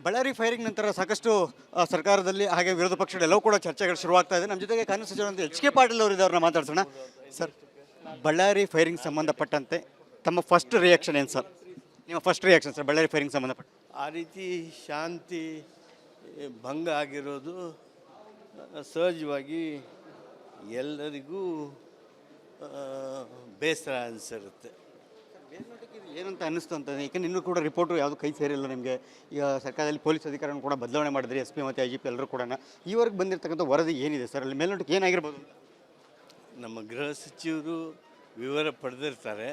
Ballari firing ನಂತರ ಸಾಕಷ್ಟು ಸರ್ಕಾರದಲ್ಲಿ ಹಾಗೆ ವಿರೋಧ ಪಕ್ಷಗಳೆಲ್ಲವೂ ಕೂಡ ಚರ್ಚೆಗಳು ಶುರುವಾಗ್ತಾ ಇದೆ. ನಮ್ಮ ಜೊತೆಗೆ ಕಾನೂನು ಸಚಿವರಂತ ಎಚ್ ಕೆ ಪಾಟೀಲ್ ಅವರು ಇದ್ದವ್ರನ್ನ ಮಾತಾಡ್ಸೋಣ. ಸರ್, ಬಳ್ಳಾರಿ ಫೈರಿಂಗ್ ಸಂಬಂಧಪಟ್ಟಂತೆ ತಮ್ಮ ಫಸ್ಟ್ ರಿಯಾಕ್ಷನ್ ಏನು ಸರ್? ನಿಮ್ಮ first reaction sir Ballari firing ಸಂಬಂಧಪಟ್ಟ ಆ ರೀತಿ ಶಾಂತಿ ಭಂಗ ಆಗಿರೋದು ಸಹಜವಾಗಿ ಎಲ್ಲರಿಗೂ ಬೇಸರ ಅನಿಸಿರುತ್ತೆ. ಏನಂತ ಅನ್ನಿಸ್ತು ಅಂತ, ಯಾಕೆಂದ್ರೆ ಇನ್ನೂ ಕೂಡ ರಿಪೋರ್ಟು ಯಾವುದು ಕೈ ಸೇರಿಲ್ಲ ನಿಮಗೆ. ಈಗ ಸರ್ಕಾರದಲ್ಲಿ ಪೊಲೀಸ್ ಅಧಿಕಾರಿಯನ್ನು ಕೂಡ ಬದಲಾವಣೆ ಮಾಡಿದ್ರಿ, SP ಮತ್ತು IGP ಎಲ್ಲರೂ ಕೂಡ. ಈವರೆಗೆ ಬಂದಿರತಕ್ಕಂಥ ವರದಿ ಏನಿದೆ ಸರ್? ಅಲ್ಲಿ ಮೇಲ್ನೋಟಕ್ಕೆ ಏನಾಗಿರ್ಬೋದು? ನಮ್ಮ ಗೃಹ ಸಚಿವರು ವಿವರ ಪಡೆದಿರ್ತಾರೆ,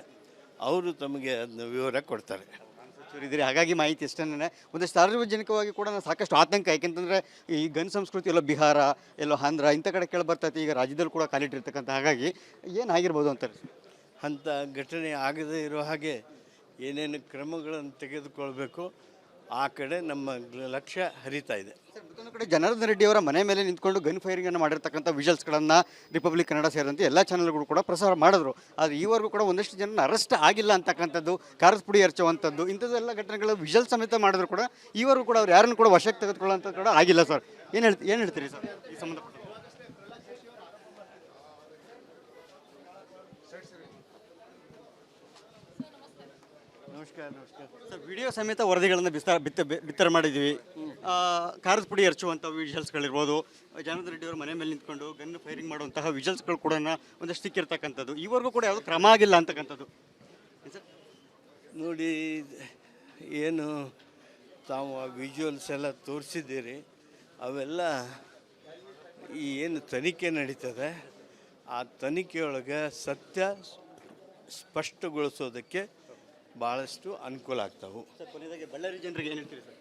ಅವರು ತಮಗೆ ಅದನ್ನ ವಿವರ ಕೊಡ್ತಾರೆ. ಇದ್ದೀರಿ, ಹಾಗಾಗಿ ಮಾಹಿತಿ ಇಷ್ಟೇ. ಒಂದಷ್ಟು ಸಾರ್ವಜನಿಕವಾಗಿ ಕೂಡ ಸಾಕಷ್ಟು ಆತಂಕ, ಯಾಕೆಂತಂದರೆ ಈ ಗನ್ ಸಂಸ್ಕೃತಿ ಎಲ್ಲೋ ಬಿಹಾರ, ಎಲ್ಲೋ ಆಂಧ್ರ ಇಂಥ ಕಡೆ ಕೇಳಿ ಬರ್ತೈತಿ. ಈಗ ರಾಜ್ಯದಲ್ಲಿ ಕೂಡ ಕಾಲಿಟ್ಟಿರ್ತಕ್ಕಂಥ, ಹಾಗಾಗಿ ಏನಾಗಿರ್ಬೋದು ಅಂತಾರೆ? ಅಂಥ ಘಟನೆ ಆಗದೇ ಇರೋ ಹಾಗೆ ಏನೇನು ಕ್ರಮಗಳನ್ನು ತೆಗೆದುಕೊಳ್ಬೇಕು ಆ ಕಡೆ ನಮ್ಮ ಲಕ್ಷ್ಯ ಹರಿತಾ ಇದೆ. ಮತ್ತೊಂದು ಕಡೆ ಜನಾರ್ದನ್ ರೆಡ್ಡಿ ಅವರ ಮನೆ ಮೇಲೆ ನಿಂತ್ಕೊಂಡು ಗನ್ ಫೈರಿಂಗನ್ನು ಮಾಡಿರ್ತಕ್ಕಂಥ ವಿಜುವಲ್ಸ್ಗಳನ್ನು ರಿಪಬ್ಲಿಕ್ ಕನ್ನಡ ಸೇರಿದಂತೆ ಎಲ್ಲ ಚಾನಲ್ಗಳು ಕೂಡ ಪ್ರಸಾರ ಮಾಡಿದ್ರು. ಆದರೆ ಈವರೆಗೂ ಕೂಡ ಒಂದಷ್ಟು ಜನ ಅರೆಸ್ಟ್ ಆಗಿಲ್ಲ ಅಂತಕ್ಕಂಥದ್ದು, ಕಾರದ ಪುಡಿ ಎರಚುವಂಥದ್ದು ಇಂಥದ್ದೆಲ್ಲ ಘಟನೆಗಳು ವಿಜುವಲ್ ಸಮೇತ ಮಾಡಿದ್ರು ಕೂಡ ಈವರೆಗೂ ಕೂಡ ಅವ್ರು ಯಾರನ್ನು ಕೂಡ ವಶಕ್ಕೆ ತೆಗೆದುಕೊಳ್ಳುವಂಥದ್ದು ಕೂಡ ಆಗಿಲ್ಲ ಸರ್. ಏನು ಹೇಳ್ತೀರಿ ಸರ್ ಈ ಸಂಬಂಧಪಟ್ಟ? ನಮಸ್ಕಾರ. ಸರ್, ವಿಡಿಯೋ ಸಮೇತ ವರದಿಗಳನ್ನು ಬಿತ್ತರ ಮಾಡಿದ್ದೀವಿ. ಕಾರದ ಪುಡಿ ಎರಚುವಂಥ ವಿಜುವಲ್ಸ್ಗಳಿರ್ಬೋದು, ಜನಾರ್ದನ್ ರೆಡ್ಡಿ ಅವರ ಮನೆ ಮೇಲೆ ನಿಂತ್ಕೊಂಡು ಗನ್ ಫೈರಿಂಗ್ ಮಾಡುವಂತಹ ವಿಜುವಲ್ಸ್ಗಳು ಕೂಡ ಒಂದಷ್ಟು ಸಿಕ್ಕಿರ್ತಕ್ಕಂಥದ್ದು. ಈವರೆಗೂ ಕೂಡ ಯಾವುದು ಕ್ರಮ ಆಗಿಲ್ಲ ಅಂತಕ್ಕಂಥದ್ದು. ನೋಡಿ, ಏನು ತಾವು ಆ ವಿಜುವಲ್ಸ್ ಎಲ್ಲ ತೋರಿಸಿದ್ದೀರಿ, ಅವೆಲ್ಲ ಈ ಏನು ತನಿಖೆ ನಡೀತದೆ ಆ ತನಿಖೆಯೊಳಗೆ ಸತ್ಯ ಸ್ಪಷ್ಟಗೊಳಿಸೋದಕ್ಕೆ ಭಾಳಷ್ಟು ಅನುಕೂಲ ಆಗ್ತಾವೆ. ಬಳ್ಳಾರಿ ಜನರಿಗೆ ಏನು ಹೇಳ್ತೀರಿ ಸರ್?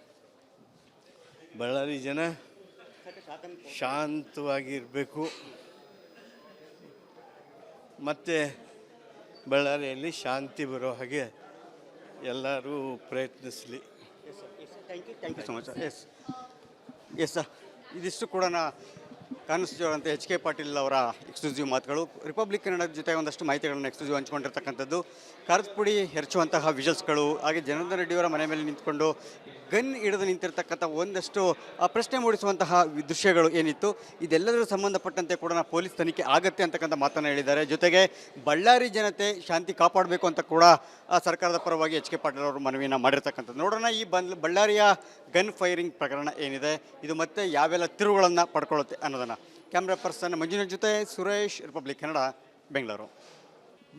ಬಳ್ಳಾರಿ ಜನ ಶಾಂತವಾಗಿರಬೇಕು, ಮತ್ತು ಬಳ್ಳಾರಿಯಲ್ಲಿ ಶಾಂತಿ ಬರೋ ಹಾಗೆ ಎಲ್ಲರೂ ಪ್ರಯತ್ನಿಸಲಿ. Thank you so much sir. Yes sir, ಇದಿಷ್ಟು ಕೂಡ ಕಾನೂನು ಸಚಿವರಂತೆ ಎಚ್ ಕೆ ಪಾಟೀಲ್ ಅವರ ಎಕ್ಸ್ಕ್ಲೂಸಿವ್ ಮಾತುಗಳು. ರಿಪಬ್ಲಿಕ್ ಕನ್ನಡದ ಜೊತೆ ಒಂದಷ್ಟು ಮಾಹಿತಿಗಳನ್ನು ಎಕ್ಸ್ಕ್ಲೂಸಿವ್ ಹಂಚ್ಕೊಂಡಿರ್ತಕ್ಕಂಥದ್ದು. ಕಾರದ ಪುಡಿ ಎರಚುವಂತಹ ವಿಜುವಲ್ಸ್ಗಳು, ಹಾಗೆ ಜನಾರ್ದನ್ ರೆಡ್ಡಿಯವರ ಮನೆ ಮೇಲೆ ನಿಂತ್ಕೊಂಡು ಗನ್ ಹಿಡಿದು ನಿಂತಿರ್ತಕ್ಕಂಥ ಒಂದಷ್ಟು ಪ್ರಶ್ನೆ ಮೂಡಿಸುವಂತಹ ದೃಶ್ಯಗಳು ಏನಿತ್ತು, ಇದೆಲ್ಲದರ ಸಂಬಂಧಪಟ್ಟಂತೆ ಕೂಡ ಪೊಲೀಸ್ ತನಿಖೆ ಆಗತ್ತೆ ಅಂತಕ್ಕಂಥ ಮಾತನ್ನು ಹೇಳಿದ್ದಾರೆ. ಜೊತೆಗೆ ಬಳ್ಳಾರಿ ಜನತೆ ಶಾಂತಿ ಕಾಪಾಡಬೇಕು ಅಂತ ಕೂಡ ಸರ್ಕಾರದ ಪರವಾಗಿ ಎಚ್ ಕೆ ಪಾಟೀಲ್ ಅವರು ಮನವಿಯನ್ನು ಮಾಡಿರ್ತಕ್ಕಂಥದ್ದು. ನೋಡೋಣ ಈ ಬಳ್ಳಾರಿಯ ಗನ್ ಫೈರಿಂಗ್ ಪ್ರಕರಣ ಏನಿದೆ, ಇದು ಮತ್ತೆ ಯಾವೆಲ್ಲ ತಿರುವುಗಳನ್ನು ಪಡ್ಕೊಳ್ಳುತ್ತೆ ಅನ್ನೋದನ್ನು. ಕ್ಯಾಮ್ರಾ ಪರ್ಸನ್ ಮಂಜುನಾಥ್ ಜೊತೆ ಸುರೇಶ್, ರಿಪಬ್ಲಿಕ್ ಕನ್ನಡ, ಬೆಂಗಳೂರು.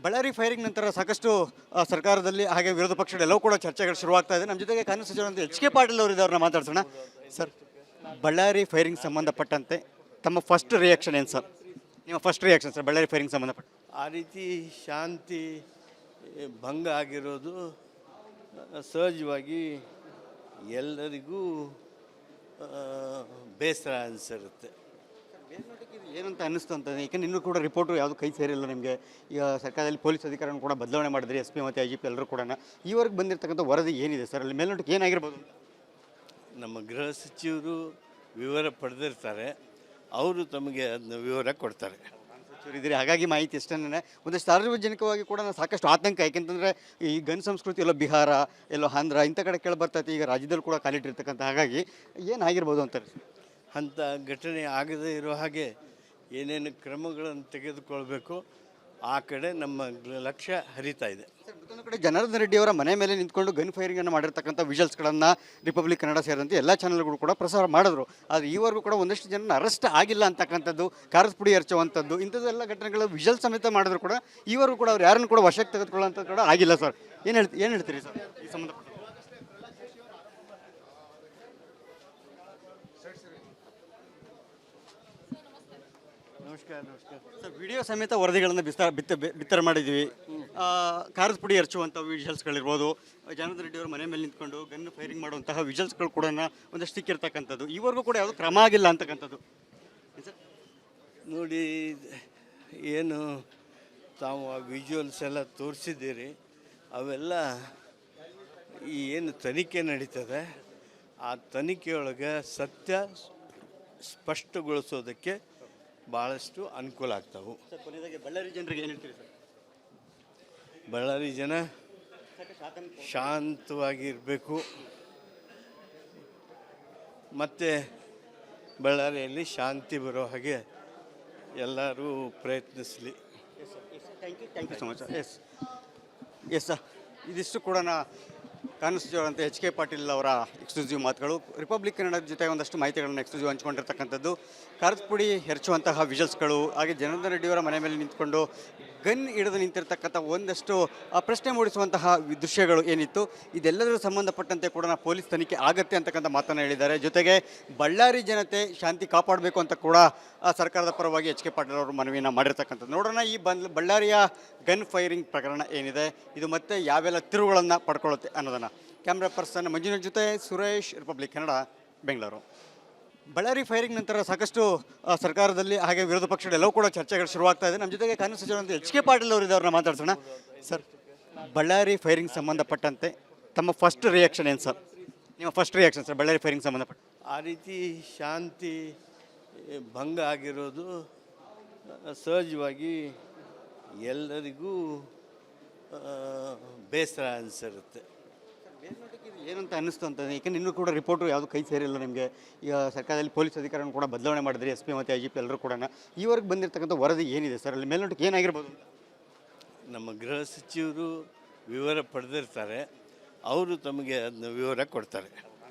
ಬಳ್ಳಾರಿ ಫೈರಿಂಗ್ ನಂತರ ಸಾಕಷ್ಟು ಸರ್ಕಾರದಲ್ಲಿ ಹಾಗೆ ವಿರೋಧ ಪಕ್ಷಗಳೆಲ್ಲವೂ ಕೂಡ ಚರ್ಚೆಗಳು ಶುರುವಾಗ್ತಾ ಇದೆ. ನಮ್ಮ ಜೊತೆಗೆ ಕಾನೂನು ಸಚಿವರಂತ ಎಚ್ ಕೆ ಪಾಟೀಲ್ ಅವರು ಇದ್ದವ್ರನ್ನ ಮಾತಾಡ್ಸೋಣ. ಸರ್, ಬಳ್ಳಾರಿ ಫೈರಿಂಗ್ ಸಂಬಂಧಪಟ್ಟಂತೆ ತಮ್ಮ ಫಸ್ಟ್ ರಿಯಾಕ್ಷನ್ ಏನು ಸರ್? ನಿಮ್ಮ first reaction sir Ballari firing ಸಂಬಂಧಪಟ್ಟ? ಆ ರೀತಿ ಶಾಂತಿ ಭಂಗ ಆಗಿರೋದು ಸಹಜವಾಗಿ ಎಲ್ಲರಿಗೂ ಬೇಸರ ಅನಿಸಿರುತ್ತೆ. ಏನಂತ ಅನ್ನಿಸ್ತು ಅಂತ, ಯಾಕೆಂದ್ರೆ ಇನ್ನೂ ಕೂಡ ರಿಪೋರ್ಟು ಯಾವುದು ಕೈ ಸೇರಿಲ್ಲ ನಿಮಗೆ. ಈಗ ಸರ್ಕಾರದಲ್ಲಿ ಪೊಲೀಸ್ ಅಧಿಕಾರಿಯನ್ನು ಕೂಡ ಬದಲಾವಣೆ ಮಾಡಿದ್ರಿ, SP ಮತ್ತು IGP ಎಲ್ಲರೂ ಕೂಡ. ಈವರೆಗೆ ಬಂದಿರತಕ್ಕಂಥ ವರದಿ ಏನಿದೆ ಸರ್? ಅಲ್ಲಿ ಮೇಲ್ನೋಟಕ್ಕೆ ಏನಾಗಿರ್ಬೋದು? ನಮ್ಮ ಗೃಹ ಸಚಿವರು ವಿವರ ಪಡೆದಿರ್ತಾರೆ, ಅವರು ತಮಗೆ ಅದನ್ನ ವಿವರ ಕೊಡ್ತಾರೆ. ಇದ್ದೀರಿ, ಹಾಗಾಗಿ ಮಾಹಿತಿ ಇಷ್ಟೇ. ಒಂದಷ್ಟು ಸಾರ್ವಜನಿಕವಾಗಿ ಕೂಡ ಸಾಕಷ್ಟು ಆತಂಕ, ಯಾಕೆಂತಂದರೆ ಈ ಗನ್ ಸಂಸ್ಕೃತಿ ಎಲ್ಲೋ ಬಿಹಾರ, ಎಲ್ಲೋ ಆಂಧ್ರ ಇಂಥ ಕಡೆ ಕೇಳಿ ಬರ್ತೈತಿ. ಈಗ ರಾಜ್ಯದಲ್ಲಿ ಕೂಡ ಕಾಲಿಟ್ಟಿರ್ತಕ್ಕಂಥ, ಹಾಗಾಗಿ ಏನಾಗಿರ್ಬೋದು ಅಂತಾರೆ? ಅಂಥ ಘಟನೆ ಆಗದೇ ಇರೋ ಹಾಗೆ ಏನೇನು ಕ್ರಮಗಳನ್ನು ತೆಗೆದುಕೊಳ್ಬೇಕು ಆ ಕಡೆ ನಮ್ಮ ಲಕ್ಷ್ಯ ಹರಿತಾ ಇದೆ. ಮತ್ತೊಂದು ಕಡೆ ಜನಾರ್ದನ್ ರೆಡ್ಡಿ ಅವರ ಮನೆ ಮೇಲೆ ನಿಂತ್ಕೊಂಡು ಗನ್ ಫೈರಿಂಗನ್ನು ಮಾಡಿರ್ತಕ್ಕಂಥ ವಿಜುವಲ್ಸ್ಗಳನ್ನು ರಿಪಬ್ಲಿಕ್ ಕನ್ನಡ ಸೇರಿದಂತೆ ಎಲ್ಲ ಚಾನಲ್ಗಳು ಕೂಡ ಪ್ರಸಾರ ಮಾಡಿದ್ರು. ಆದರೆ ಈವರೆಗೂ ಕೂಡ ಒಂದಷ್ಟು ಜನ ಅರೆಸ್ಟ್ ಆಗಿಲ್ಲ ಅಂತಕ್ಕಂಥದ್ದು, ಕಾರದ ಪುಡಿ ಎರಚುವಂಥದ್ದು ಇಂಥದ್ದೆಲ್ಲ ಘಟನೆಗಳು ವಿಜುವಲ್ ಸಮೇತ ಮಾಡಿದ್ರು ಕೂಡ ಈವರೆಗೂ ಕೂಡ ಅವ್ರು ಯಾರನ್ನು ಕೂಡ ವಶಕ್ಕೆ ತೆಗೆದುಕೊಳ್ಳುವಂಥದ್ದು ಕೂಡ ಆಗಿಲ್ಲ ಸರ್. ಏನು ಹೇಳ್ತೀರಿ ಸರ್ ಈ ಸಂಬಂಧಪಟ್ಟ? ನಮಸ್ಕಾರ. ಸರ್, ವಿಡಿಯೋ ಸಮೇತ ವರದಿಗಳನ್ನು ಬಿತ್ತರ ಮಾಡಿದ್ದೀವಿ. ಕಾರದ ಪುಡಿ ಎರಚುವಂಥ ವಿಜುವಲ್ಸ್ಗಳಿರ್ಬೋದು, ಜನಾರ್ದನ್ ರೆಡ್ಡಿ ಅವರ ಮನೆ ಮೇಲೆ ನಿಂತ್ಕೊಂಡು ಗನ್ ಫೈರಿಂಗ್ ಮಾಡುವಂತಹ ವಿಜುವಲ್ಸ್ಗಳು ಕೂಡ ಒಂದಷ್ಟು ಸಿಕ್ಕಿರ್ತಕ್ಕಂಥದ್ದು. ಈವರೆಗೂ ಕೂಡ ಯಾವುದು ಕ್ರಮ ಆಗಿಲ್ಲ ಅಂತಕ್ಕಂಥದ್ದು. ನೋಡಿ, ಏನು ತಾವು ಆ ವಿಜುವಲ್ಸ್ ಎಲ್ಲ ತೋರಿಸಿದ್ದೀರಿ, ಅವೆಲ್ಲ ಈ ಏನು ತನಿಖೆ ನಡೀತದೆ ಆ ತನಿಖೆಯೊಳಗೆ ಸತ್ಯ ಸ್ಪಷ್ಟಗೊಳಿಸೋದಕ್ಕೆ ಭಾಳಷ್ಟು ಅನುಕೂಲ ಆಗ್ತಾವೆ. ಬಳ್ಳಾರಿ ಜನರಿಗೆ ಏನು ಹೇಳ್ತೀರಿ ಸರ್? ಬಳ್ಳಾರಿ ಜನ ಶಾಂತವಾಗಿರಬೇಕು, ಮತ್ತು ಬಳ್ಳಾರಿಯಲ್ಲಿ ಶಾಂತಿ ಬರೋ ಹಾಗೆ ಎಲ್ಲರೂ ಪ್ರಯತ್ನಿಸಲಿ. Thank you so much. Yes sir, ಇದಿಷ್ಟು ಕೂಡ ಕಾಂಗ್ರೆಸ್ ಅಂತ ಎಚ್ ಕೆ ಪಾಟೀಲ್ ಅವರ ಎಕ್ಸ್ಕ್ಲೂಸಿವ್ ಮಾತುಗಳು. ರಿಪಬ್ಲಿಕ್ ಕನ್ನಡದ ಜೊತೆ ಒಂದಷ್ಟು ಮಾಹಿತಿಗಳನ್ನು ಎಕ್ಸ್ಕ್ಲೂಸಿವ್ ಹಂಚ್ಕೊಂಡಿರ್ತಕ್ಕಂಥದ್ದು. ಖಾರದ ಪುಡಿ ಎರಚುವಂತಹ ವಿಜುವಲ್ಸ್ಗಳು, ಹಾಗೆ ಜನಾರ್ದನ ರೆಡ್ಡಿಯವರ ಮನೆ ಮೇಲೆ ನಿಂತ್ಕೊಂಡು ಗನ್ ಹಿಡಿದು ನಿಂತಿರ್ತಕ್ಕಂಥ ಒಂದಷ್ಟು ಪ್ರಶ್ನೆ ಮೂಡಿಸುವಂತಹ ದೃಶ್ಯಗಳು ಏನಿತ್ತು, ಇದೆಲ್ಲದರ ಸಂಬಂಧಪಟ್ಟಂತೆ ಕೂಡ ಪೊಲೀಸ್ ತನಿಖೆ ಆಗತ್ತೆ ಅಂತಕ್ಕಂಥ ಮಾತನ್ನು ಹೇಳಿದ್ದಾರೆ. ಜೊತೆಗೆ ಬಳ್ಳಾರಿ ಜನತೆ ಶಾಂತಿ ಕಾಪಾಡಬೇಕು ಅಂತ ಕೂಡ ಸರ್ಕಾರದ ಪರವಾಗಿ ಎಚ್ ಕೆ ಪಾಟೀಲ್ ಅವರು ಮನವಿಯನ್ನು ಮಾಡಿರ್ತಕ್ಕಂಥದ್ದು. ನೋಡೋಣ ಈ ಬಳ್ಳಾರಿಯ ಗನ್ ಫೈರಿಂಗ್ ಪ್ರಕರಣ ಏನಿದೆ, ಇದು ಮತ್ತೆ ಯಾವೆಲ್ಲ ತಿರುವುಗಳನ್ನು ಪಡ್ಕೊಳ್ಳುತ್ತೆ ಅನ್ನೋದನ್ನು. ಕ್ಯಾಮ್ರಾ ಪರ್ಸನ್ ಮಂಜುನಾಥ್ ಜೊತೆ ಸುರೇಶ್, ರಿಪಬ್ಲಿಕ್ ಕನ್ನಡ, ಬೆಂಗಳೂರು. ಬಳ್ಳಾರಿ ಫೈರಿಂಗ್ ನಂತರ ಸಾಕಷ್ಟು ಸರ್ಕಾರದಲ್ಲಿ ಹಾಗೆ ವಿರೋಧ ಪಕ್ಷಗಳೆಲ್ಲವೂ ಕೂಡ ಚರ್ಚೆಗಳು ಶುರುವಾಗ್ತಾ ಇದೆ. ನಮ್ಮ ಜೊತೆಗೆ ಕಾಂಗ್ರೆಸ್ ಸಚಿವರಂತ ಎಚ್ ಕೆ ಪಾಟೀಲ್ ಅವರು ಇದ್ದವ್ರನ್ನ ಮಾತಾಡ್ಸೋಣ. ಸರ್, ಬಳ್ಳಾರಿ ಫೈರಿಂಗ್ ಸಂಬಂಧಪಟ್ಟಂತೆ ತಮ್ಮ ಫಸ್ಟ್ ರಿಯಾಕ್ಷನ್ ಏನು ಸರ್? ನಿಮ್ಮ first reaction sir Ballari firing ಸಂಬಂಧಪಟ್ಟ? ಆ ರೀತಿ ಶಾಂತಿ ಭಂಗ ಆಗಿರೋದು ಸಹಜವಾಗಿ ಎಲ್ಲರಿಗೂ ಬೇಸರ ಅನಿಸಿರುತ್ತೆ. ಏನಂತ ಅನ್ನಿಸ್ತು ಅಂತ, ಏಕೆಂದ್ರೆ ಇನ್ನೂ ಕೂಡ ರಿಪೋರ್ಟು ಯಾವುದು ಕೈ ಸೇರಿಲ್ಲ ನಿಮಗೆ. ಈಗ ಸರ್ಕಾರದಲ್ಲಿ ಪೊಲೀಸ್ ಅಧಿಕಾರಿಯನ್ನು ಕೂಡ ಬದಲಾವಣೆ ಮಾಡಿದ್ರಿ, SP ಮತ್ತು IGP ಎಲ್ಲರೂ ಕೂಡ. ಈವರೆಗೆ ಬಂದಿರತಕ್ಕಂಥ ವರದಿ ಏನಿದೆ ಸರ್? ಅಲ್ಲಿ ಮೇಲ್ನೋಟಕ್ಕೆ ಏನಾಗಿರ್ಬೋದು? ನಮ್ಮ ಗೃಹ ಸಚಿವರು ವಿವರ ಪಡೆದಿರ್ತಾರೆ, ಅವರು ತಮಗೆ ಅದನ್ನ ವಿವರ ಕೊಡ್ತಾರೆ.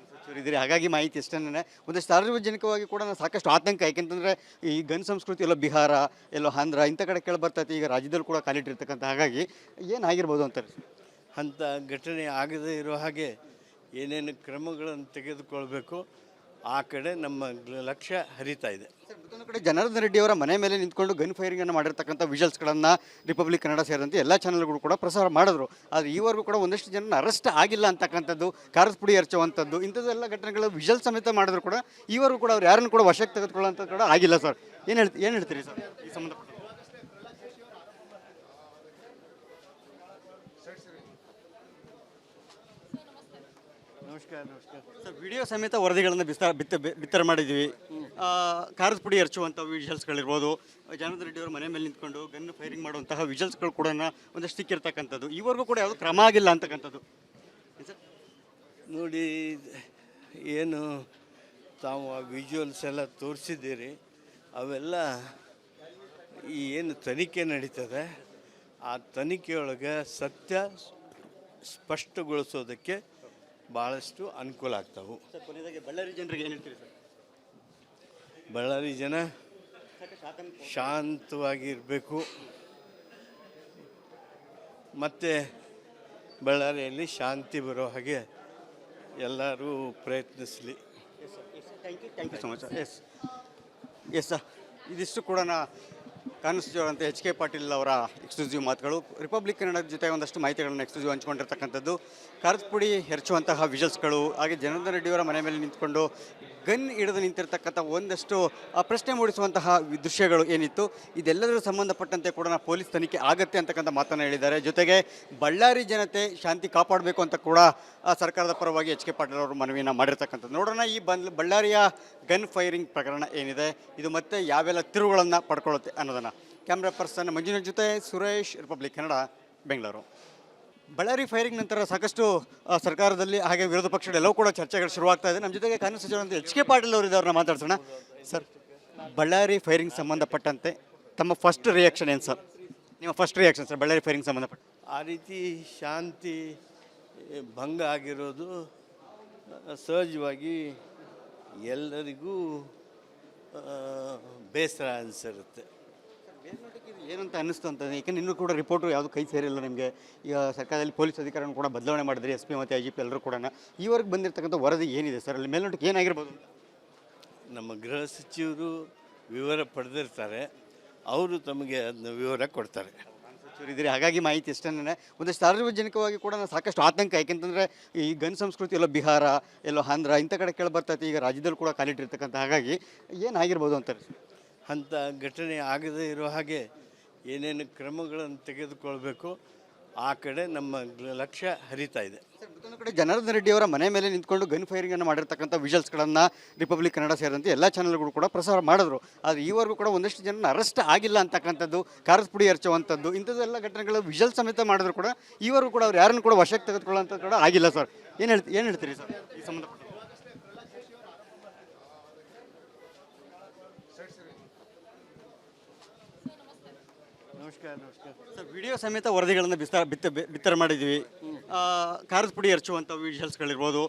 ಇದ್ರಿ ಹಾಗಾಗಿ ಮಾಹಿತಿ ಎಷ್ಟನ್ನೇ ಒಂದಷ್ಟು ಸಾರ್ವಜನಿಕವಾಗಿ ಕೂಡ ಸಾಕಷ್ಟು ಆತಂಕ. ಯಾಕೆಂತಂದರೆ ಈ ಗನ್ ಸಂಸ್ಕೃತಿ ಎಲ್ಲೋ ಬಿಹಾರ, ಎಲ್ಲೋ ಆಂಧ್ರ ಇಂಥ ಕಡೆ ಕೇಳಿ ಬರ್ತೈತೆ, ಈಗ ರಾಜ್ಯದಲ್ಲಿ ಕೂಡ ಕಾಲಿಟ್ಟಿರ್ತಕ್ಕಂಥ. ಹಾಗಾಗಿ ಏನಾಗಿರ್ಬೋದು ಅಂತಾರೆ? ಅಂಥ ಘಟನೆ ಆಗದೇ ಇರೋ ಹಾಗೆ ಏನೇನು ಕ್ರಮಗಳನ್ನು ತೆಗೆದುಕೊಳ್ಬೇಕು ಆ ಕಡೆ ನಮ್ಮ ಲಕ್ಷ್ಯ ಹರಿತಾ ಇದೆ. ಸರ್, ಮತ್ತೊಂದು ಕಡೆ ಜನಾರ್ದನ ರೆಡ್ಡಿಯವರ ಮನೆ ಮೇಲೆ ನಿಂತ್ಕೊಂಡು ಗನ್ ಫೈರಿಂಗನ್ನು ಮಾಡಿರ್ತಕ್ಕಂಥ ವಿಜುವಲ್ಸ್ಗಳನ್ನು ರಿಪಬ್ಲಿಕ್ ಕನ್ನಡ ಸೇರಿದಂತೆ ಎಲ್ಲ ಚಾನಲ್ಗಳು ಕೂಡ ಪ್ರಸಾರ ಮಾಡಿದ್ರು. ಆದರೆ ಈವರೆಗೂ ಕೂಡ ಒಂದಷ್ಟು ಜನ ಅರೆಸ್ಟ್ ಆಗಿಲ್ಲ ಅಂತಕ್ಕಂಥದ್ದು, ಖಾರದ ಪುಡಿ ಎರಚುವಂಥದ್ದು ಇಂಥದ್ದೆಲ್ಲ ಘಟನೆಗಳು ವಿಜುವಲ್ ಸಮೇತ ಮಾಡಿದ್ರು ಕೂಡ ಈವರೆಗೂ ಕೂಡ ಅವ್ರು ಯಾರನ್ನು ಕೂಡ ವಶಕ್ಕೆ ತೆಗೆದುಕೊಳ್ಳೋಂಥದ್ದು ಕೂಡ ಆಗಿಲ್ಲ ಸರ್. ಏನು ಹೇಳ್ತೀರಿ ಸರ್ ಈ ಸಂಬಂಧಪಟ್ಟ? ನಮಸ್ಕಾರ. ಸರ್, ವಿಡಿಯೋ ಸಮೇತ ವರದಿಗಳನ್ನು ಬಿತ್ತರ ಮಾಡಿದ್ವಿ. ಖಾರದ ಪುಡಿ ಎರಚುವಂಥ ವಿಜುವಲ್ಸ್ಗಳಿರ್ಬೋದು, ಜನಾರ್ದನ ರೆಡ್ಡಿಯವರ ಮನೆ ಮೇಲೆ ನಿಂತ್ಕೊಂಡು ಗನ್ ಫೈರಿಂಗ್ ಮಾಡುವಂತಹ ವಿಜುವಲ್ಸ್ಗಳು ಕೂಡ ಒಂದಷ್ಟು ಸಿಕ್ಕಿರ್ತಕ್ಕಂಥದ್ದು. ಈವರೆಗೂ ಕೂಡ ಯಾವುದು ಕ್ರಮ ಆಗಿಲ್ಲ ಅಂತಕ್ಕಂಥದ್ದು. ನೋಡಿ, ಏನು ತಾವು ಆ ವಿಜುವಲ್ಸ್ ಎಲ್ಲ ತೋರಿಸಿದ್ದೀರಿ, ಅವೆಲ್ಲ ಈ ಏನು ತನಿಖೆ ನಡೀತದೆ ಆ ತನಿಖೆಯೊಳಗೆ ಸತ್ಯ ಸ್ಪಷ್ಟಗೊಳಿಸೋದಕ್ಕೆ ಭಾಳಷ್ಟು ಅನುಕೂಲ ಆಗ್ತಾವೆ. ಸರ್, ಕೊನೆಯದಾಗಿ ಬಳ್ಳಾರಿ ಜನರಿಗೆ ಏನು ಹೇಳ್ತೀರಿ ಸರ್? ಬಳ್ಳಾರಿ ಜನ ಶಾಂತವಾಗಿರಬೇಕು, ಮತ್ತು ಬಳ್ಳಾರಿಯಲ್ಲಿ ಶಾಂತಿ ಬರೋ ಹಾಗೆ ಎಲ್ಲರೂ ಪ್ರಯತ್ನಿಸಲಿ. Thank you so much. Yes sir, ಇದಿಷ್ಟು ಕೂಡ ಕಾಂಗ್ರೆಸ್ ಅಂತ ಎಚ್ ಕೆ ಪಾಟೀಲ್ ಅವರ ಎಕ್ಸ್ಕ್ಲೂಸಿವ್ ಮಾತುಗಳು. ರಿಪಬ್ಲಿಕ್ ಕನ್ನಡದ ಜೊತೆ ಒಂದಷ್ಟು ಮಾಹಿತಿಗಳನ್ನು ಎಕ್ಸ್ಕ್ಲೂಸಿವ್ ಹಂಚ್ಕೊಂಡಿರ್ತಕ್ಕಂಥದ್ದು. ಖಾರದ ಪುಡಿ ಎರಚುವಂತಹ ವಿಜುವಲ್ಸ್ಗಳು, ಹಾಗೆ ಜನಾರ್ದನ ರೆಡ್ಡಿಯವರ ಮನೆ ಮೇಲೆ ನಿಂತ್ಕೊಂಡು ಗನ್ ಹಿಡಿದು ನಿಂತಿರ್ತಕ್ಕಂಥ ಒಂದಷ್ಟು ಪ್ರಶ್ನೆ ಮೂಡಿಸುವಂತಹ ದೃಶ್ಯಗಳು ಏನಿತ್ತು, ಇದೆಲ್ಲದರ ಸಂಬಂಧಪಟ್ಟಂತೆ ಕೂಡ ಪೊಲೀಸ್ ತನಿಖೆ ಆಗತ್ತೆ ಅಂತಕ್ಕಂಥ ಮಾತನ್ನು ಹೇಳಿದ್ದಾರೆ. ಜೊತೆಗೆ ಬಳ್ಳಾರಿ ಜನತೆ ಶಾಂತಿ ಕಾಪಾಡಬೇಕು ಅಂತ ಕೂಡ ಸರ್ಕಾರದ ಪರವಾಗಿ ಎಚ್ ಕೆ ಪಾಟೀಲ್ ಅವರು ಮನವಿಯನ್ನು ಮಾಡಿರ್ತಕ್ಕಂಥದ್ದು. ನೋಡೋಣ ಈ ಬಳ್ಳಾರಿಯ ಗನ್ ಫೈರಿಂಗ್ ಪ್ರಕರಣ ಏನಿದೆ, ಇದು ಮತ್ತೆ ಯಾವೆಲ್ಲ ತಿರುವುಗಳನ್ನು ಪಡ್ಕೊಳ್ಳುತ್ತೆ ಅನ್ನೋದನ್ನು. ಕ್ಯಾಮ್ರಾ ಪರ್ಸನ್ ಮಂಜುನಾಥ್ ಜೊತೆ ಸುರೇಶ್, ರಿಪಬ್ಲಿಕ್ ಕನ್ನಡ, ಬೆಂಗಳೂರು. ಬಳ್ಳಾರಿ ಫೈರಿಂಗ್ ನಂತರ ಸಾಕಷ್ಟು ಸರ್ಕಾರದಲ್ಲಿ ಹಾಗೆ ವಿರೋಧ ಪಕ್ಷಗಳೆಲ್ಲವೂ ಕೂಡ ಚರ್ಚೆಗಳು ಶುರುವಾಗ್ತಾ ಇದೆ. ನಮ್ಮ ಜೊತೆಗೆ ಕಾಂಗ್ರೆಸ್ ಸಚಿವರಂತ ಎಚ್ ಕೆ ಪಾಟೀಲ್ ಅವರು ಇದ್ದವ್ರನ್ನ ಮಾತಾಡ್ಸೋಣ. ಸರ್, ಬಳ್ಳಾರಿ ಫೈರಿಂಗ್ ಸಂಬಂಧಪಟ್ಟಂತೆ ತಮ್ಮ ಫಸ್ಟ್ ರಿಯಾಕ್ಷನ್ ಏನು ಸರ್? ನಿಮ್ಮ first reaction sir Ballari firing ಸಂಬಂಧಪಟ್ಟ? ಆ ರೀತಿ ಶಾಂತಿ ಭಂಗ ಆಗಿರೋದು ಸಹಜವಾಗಿ ಎಲ್ಲರಿಗೂ ಬೇಸರ ಅನಿಸಿರುತ್ತೆ. ಏನಂತ ಅನ್ನಿಸ್ತು ಅಂತ, ಏಕೆಂದ್ರೆ ಇನ್ನೂ ಕೂಡ ರಿಪೋರ್ಟು ಯಾವುದು ಕೈ ಸೇರಿಲ್ಲ ನಿಮಗೆ. ಈಗ ಸರ್ಕಾರದಲ್ಲಿ ಪೊಲೀಸ್ ಅಧಿಕಾರಿಯನ್ನು ಕೂಡ ಬದಲಾವಣೆ ಮಾಡಿದ್ರಿ, SP ಮತ್ತು IGP ಎಲ್ಲರೂ ಕೂಡ. ಈವರೆಗೆ ಬಂದಿರತಕ್ಕಂಥ ವರದಿ ಏನಿದೆ ಸರ್? ಅಲ್ಲಿ ಮೇಲ್ನೋಟಕ್ಕೆ ಏನಾಗಿರ್ಬೋದು? ನಮ್ಮ ಗೃಹ ಸಚಿವರು ವಿವರ ಪಡೆದಿರ್ತಾರೆ, ಅವರು ತಮಗೆ ಅದನ್ನ ವಿವರ ಕೊಡ್ತಾರೆ. ಇದ್ರಿ ಹಾಗಾಗಿ ಮಾಹಿತಿ ಎಷ್ಟನ್ನೇ ಒಂದಷ್ಟು ಸಾರ್ವಜನಿಕವಾಗಿ ಕೂಡ ಸಾಕಷ್ಟು ಆತಂಕ. ಯಾಕೆಂತಂದರೆ ಈ ಗನ್ ಸಂಸ್ಕೃತಿ ಎಲ್ಲೋ ಬಿಹಾರ, ಎಲ್ಲೋ ಆಂಧ್ರ ಇಂಥ ಕಡೆ ಕೇಳಿ ಬರ್ತೈತೆ, ಈಗ ರಾಜ್ಯದಲ್ಲಿ ಕೂಡ ಕಾಲಿಟ್ಟಿರ್ತಕ್ಕಂಥ. ಹಾಗಾಗಿ ಏನಾಗಿರ್ಬೋದು ಅಂತಾರೆ? ಅಂಥ ಘಟನೆ ಆಗದೇ ಇರೋ ಹಾಗೆ ಏನೇನು ಕ್ರಮಗಳನ್ನು ತೆಗೆದುಕೊಳ್ಬೇಕು ಆ ಕಡೆ ನಮ್ಮ ಲಕ್ಷ್ಯ ಹರಿತಾ ಇದೆ. ಸರ್, ಮತ್ತೊಂದು ಕಡೆ ಜನಾರ್ದನ ರೆಡ್ಡಿಯವರ ಮನೆ ಮೇಲೆ ನಿಂತ್ಕೊಂಡು ಗನ್ ಫೈರಿಂಗನ್ನು ಮಾಡಿರ್ತಕ್ಕಂಥ ವಿಜುವಲ್ಸ್ಗಳನ್ನು ರಿಪಬ್ಲಿಕ್ ಕನ್ನಡ ಸೇರಿದಂತೆ ಎಲ್ಲ ಚಾನಲ್ಗಳು ಕೂಡ ಪ್ರಸಾರ ಮಾಡಿದ್ರು. ಆದರೆ ಈವರೆಗೂ ಕೂಡ ಒಂದಷ್ಟು ಜನ ಅರೆಸ್ಟ್ ಆಗಿಲ್ಲ ಅಂತಕ್ಕಂಥದ್ದು, ಖಾರದ ಪುಡಿ ಎರಚುವಂಥದ್ದು ಇಂಥದ್ದೆಲ್ಲ ಘಟನೆಗಳು ವಿಜುವಲ್ ಸಮೇತ ಮಾಡಿದ್ರು ಕೂಡ ಈವರೆಗೂ ಕೂಡ ಅವ್ರು ಯಾರನ್ನು ಕೂಡ ವಶಕ್ಕೆ ತೆಗೆದುಕೊಳ್ಳೋಂಥದ್ದು ಕೂಡ ಆಗಿಲ್ಲ ಸರ್. ಏನು ಹೇಳ್ತೀರಿ ಸರ್ ಈ ಸಂಬಂಧಪಟ್ಟ? ನಮಸ್ಕಾರ. ಸರ್ ವಿಡಿಯೋ ಸಮೇತ ವರದಿಗಳನ್ನು ಬಿತ್ತರ ಮಾಡಿದ್ವಿ. ಖಾರದ ಪುಡಿ ಎರಚುವಂಥ ವಿಜುವಲ್ಸ್ಗಳಿರ್ಬೋದು,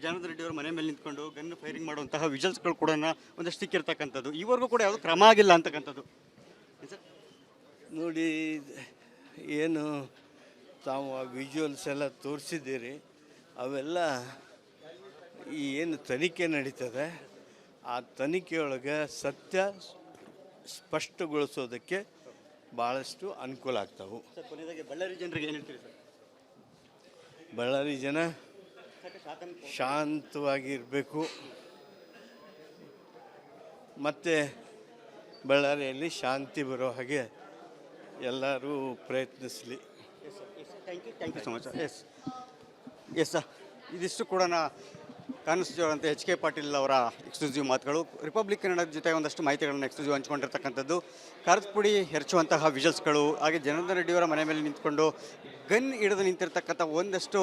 ಜನಾರ್ದನ್ ರೆಡ್ಡಿ ಅವರ ಮನೆ ಮೇಲೆ ನಿಂತ್ಕೊಂಡು ಗನ್ ಫೈರಿಂಗ್ ಮಾಡುವಂತಹ ವಿಜುವಲ್ಸ್ಗಳು ಕೂಡ ಒಂದಷ್ಟು ಸಿಕ್ಕಿರ್ತಕ್ಕಂಥದ್ದು. ಈವರೆಗೂ ಕೂಡ ಯಾವುದು ಕ್ರಮ ಆಗಿಲ್ಲ ಅಂತಕ್ಕಂಥದ್ದು. ಏನ್ ಸರ್? ನೋಡಿ, ಏನು ತಾವು ಆ ವಿಜುವಲ್ಸ್ ಎಲ್ಲ ತೋರಿಸಿದ್ದೀರಿ, ಅವೆಲ್ಲ ಈ ಏನು ತನಿಖೆ ನಡೀತದೆ ಆ ತನಿಖೆಯೊಳಗೆ ಸತ್ಯ ಸ್ಪಷ್ಟಗೊಳಿಸೋದಕ್ಕೆ ಭಾಳಷ್ಟು ಅನುಕೂಲ ಆಗ್ತಾವೆ. ಸರ್ ಕೊನೆಯದಾಗಿ ಬಳ್ಳಾರಿ ಜನರಿಗೆ ಏನು ಹೇಳ್ತೀರಿ ಸರ್? ಬಳ್ಳಾರಿ ಜನ ಶಾಂತವಾಗಿರಬೇಕು ಮತ್ತು ಬಳ್ಳಾರಿಯಲ್ಲಿ ಶಾಂತಿ ಬರೋ ಹಾಗೆ ಎಲ್ಲರೂ ಪ್ರಯತ್ನಿಸಲಿ. Thank you so much. Yes sir, ಇದಿಷ್ಟು ಕೂಡ ಕಾಂಗ್ರೆಸ್ ಅಂತ ಎಚ್ ಕೆ ಪಾಟೀಲ್ ಅವರ ಎಕ್ಸ್ಕ್ಲೂಸಿವ್ ಮಾತುಗಳು. ರಿಪಬ್ಲಿಕ್ ಕನ್ನಡದ ಜೊತೆ ಒಂದಷ್ಟು ಮಾಹಿತಿಗಳನ್ನು ಎಕ್ಸ್ಕ್ಲೂಸಿವ್ ಹಂಚ್ಕೊಂಡಿರ್ತಕ್ಕಂಥದ್ದು. ಖಾರದ ಪುಡಿ ಎರಚುವಂತಹ ವಿಜುವಲ್ಸ್ಗಳು, ಹಾಗೆ ಜನಾರ್ದನ್ ರೆಡ್ಡಿಯವರ ಮನೆ ಮೇಲೆ ನಿಂತ್ಕೊಂಡು ಗನ್ ಹಿಡಿದು ನಿಂತಿರ್ತಕ್ಕಂಥ ಒಂದಷ್ಟು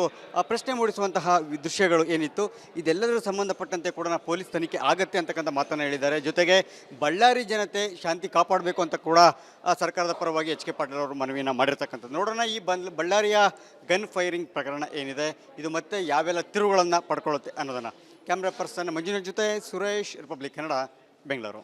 ಪ್ರಶ್ನೆ ಮೂಡಿಸುವಂತಹ ದೃಶ್ಯಗಳು ಏನಿತ್ತು, ಇದೆಲ್ಲದರ ಸಂಬಂಧಪಟ್ಟಂತೆ ಕೂಡ ಪೊಲೀಸ್ ತನಿಖೆ ಆಗತ್ತೆ ಅಂತಕ್ಕಂಥ ಮಾತನ್ನು ಹೇಳಿದ್ದಾರೆ. ಜೊತೆಗೆ ಬಳ್ಳಾರಿ ಜನತೆ ಶಾಂತಿ ಕಾಪಾಡಬೇಕು ಅಂತ ಕೂಡ ಸರ್ಕಾರದ ಪರವಾಗಿ ಎಚ್ ಕೆ ಪಾಟೀಲ್ ಅವರು ಮನವಿಯನ್ನು ಮಾಡಿರ್ತಕ್ಕಂಥದ್ದು. ನೋಡೋಣ ಈ ಬಳ್ಳಾರಿಯ ಗನ್ ಫೈರಿಂಗ್ ಪ್ರಕರಣ ಏನಿದೆ, ಇದು ಮತ್ತೆ ಯಾವೆಲ್ಲ ತಿರುವುಗಳನ್ನು ಪಡ್ಕೊಳ್ಳುತ್ತೆ ಅನ್ನೋದನ್ನು. ಕ್ಯಾಮ್ರಾ ಪರ್ಸನ್ ಮಂಜುನಾಥ್ ಜೊತೆ ಸುರೇಶ್, ರಿಪಬ್ಲಿಕ್ ಕನ್ನಡ, ಬೆಂಗಳೂರು.